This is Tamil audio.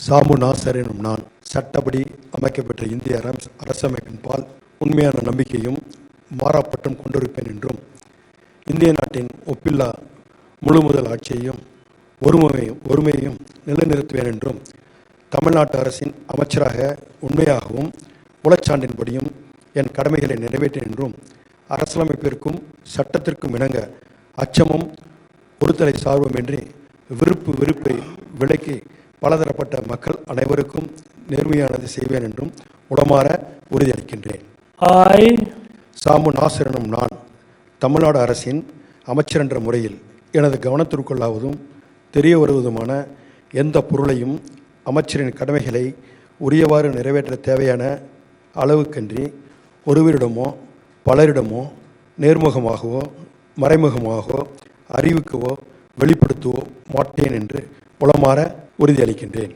சாமு நாசர் எனும் நான் சட்டப்படி அமைக்கப்பெற்ற இந்திய அரசமைப்பின் பால் உண்மையான நம்பிக்கையும் மாறாப்பட்டும் கொண்டிருப்பேன் என்றும், இந்திய நாட்டின் ஒப்பில்லா முழு முதல் ஆட்சியையும் ஒருமையையும் நிலைநிறுத்துவேன் என்றும், தமிழ்நாட்டு அரசின் அமைச்சராக உண்மையாகவும் உளச்சான்றின்படியும் என் கடமைகளை நிறைவேற்றேன் என்றும், அரசியலமைப்பிற்கும் சட்டத்திற்கும் இணங்க அச்சமும் ஒருதலை சார்புமின்றி வெறுப்பை விலக்கி பலதரப்பட்ட மக்கள் அனைவருக்கும் நேர்மையானது செய்வேன் என்றும் உளமாற உறுதியளிக்கின்றேன். சாமு நாசர் எனும் நான் தமிழ்நாடு அரசின் அமைச்சர் என்ற முறையில் எனது கவனத்திற்குள்ளாவதும் தெரிய வருவதுமான எந்த பொருளையும் அமைச்சரின் கடமைகளை உரியவாறு நிறைவேற்ற தேவையான அளவுக்கன்றி ஒருவரிடமோ பலரிடமோ நேர்முகமாகவோ மறைமுகமாகவோ அறிவிக்கவோ வெளிப்படுத்தவோ மாட்டேன் என்று உளமாற உறுதியளிக்கின்றேன்.